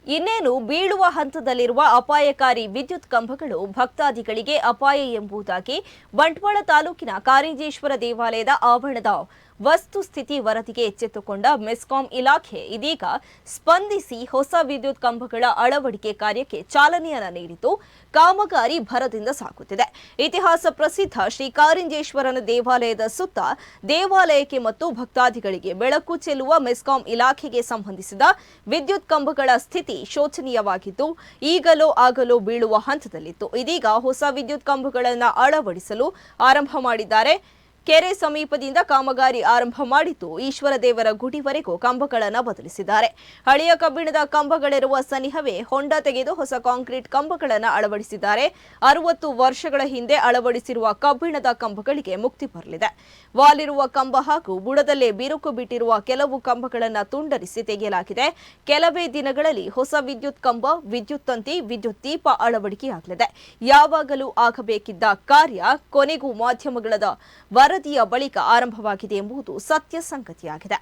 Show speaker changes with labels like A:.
A: ಇನ್ನೇನು ಬೀಳುವ ಹಂತದಲ್ಲಿರುವ ಅಪಾಯಕಾರಿ ವಿದ್ಯುತ್ ಕಂಬಗಳು ಭಕ್ತಾದಿಗಳಿಗೆ ಅಪಾಯ ಎಂಬುದಾಗಿ ಬಂಟ್ವಾಳ ತಾಲೂಕಿನ ಕಾರಿಂಜೇಶ್ವರ ದೇವಾಲಯದ ಆವರಣದ ವಸ್ತುಸ್ಥಿತಿ ವರದಿಗೆ ಎಚ್ಚೆತ್ತುಕೊಂಡ ಮೆಸ್ಕಾಂ ಇಲಾಖೆ ಇದೀಗ ಸ್ಪಂದಿಸಿ ಹೊಸ ವಿದ್ಯುತ್ ಕಂಬಗಳ ಅಳವಡಿಕೆ ಕಾರ್ಯಕ್ಕೆ ಚಾಲನೆಯನ್ನ ನೀಡಿದ್ದು ಕಾಮಗಾರಿ ಭರದಿಂದ ಸಾಗುತ್ತಿದೆ. ಇತಿಹಾಸ ಪ್ರಸಿದ್ಧ ಶ್ರೀ ಕಾರಿಂಜೇಶ್ವರನ ದೇವಾಲಯದ ಸುತ್ತ ದೇವಾಲಯಕ್ಕೆ ಮತ್ತು ಭಕ್ತಾದಿಗಳಿಗೆ ಬೆಳಕು ಚೆಲ್ಲುವ ಮೆಸ್ಕಾಂ ಇಲಾಖೆಗೆ ಸಂಬಂಧಿಸಿದ ವಿದ್ಯುತ್ ಕಂಬಗಳ ಸ್ಥಿತಿ ಶೋಚನೀಯವಾಗಿದ್ದು ಈಗಲೋ ಆಗಲೋ ಬೀಳುವ ಹಂತದಲ್ಲಿತ್ತು. ಇದೀಗ ಹೊಸ ವಿದ್ಯುತ್ ಕಂಬಗಳನ್ನು ಅಳವಡಿಸಲು ಆರಂಭ ಮಾಡಿದ್ದಾರೆ. ಕೆರೆ ಸಮೀಪದಿಂದ ಕಾಮಗಾರಿ ಆರಂಭ ಮಾಡಿದ್ದು ಈಶ್ವರ ದೇವರ ಗುಡಿವರೆಗೂ ಕಂಬಗಳನ್ನು ಬದಲಿಸಿದ್ದಾರೆ. ಹಳೆಯ ಕಬ್ಬಿಣದ ಕಂಬಗಳಿರುವ ಸನಿಹವೇ ಹೊಂಡ ತೆಗೆದು ಹೊಸ ಕಾಂಕ್ರೀಟ್ ಕಂಬಗಳನ್ನು ಅಳವಡಿಸಿದ್ದಾರೆ. 60 ವರ್ಷಗಳ ಹಿಂದೆ ಅಳವಡಿಸಿರುವ ಕಬ್ಬಿಣದ ಕಂಬಗಳಿಗೆ ಮುಕ್ತಿ ಬರಲಿದೆ. ವಾಲಿರುವ ಕಂಬ ಹಾಗೂ ಬುಡದಲ್ಲೇ ಬಿರುಕು ಬಿಟ್ಟಿರುವ ಕೆಲವು ಕಂಬಗಳನ್ನು ತುಂಡರಿಸಿ ತೆಗೆಯಲಾಗಿದೆ. ಕೆಲವೇ ದಿನಗಳಲ್ಲಿ ಹೊಸ ವಿದ್ಯುತ್ ಕಂಬ, ವಿದ್ಯುತ್ ತಂತಿ, ವಿದ್ಯುತ್ ದೀಪ ಅಳವಡಿಕೆಯಾಗಲಿದೆ. ಯಾವಾಗಲೂ ಆಗಬೇಕಿದ್ದ ಕಾರ್ಯ ಕೊನೆಗೂ ಮಾಧ್ಯಮಗಳ ವರದಿಯ ಬಳಿಕ ಆರಂಭವಾಗಿದೆ ಎಂಬುದು ಸತ್ಯ ಸಂಗತಿಯಾಗಿದೆ.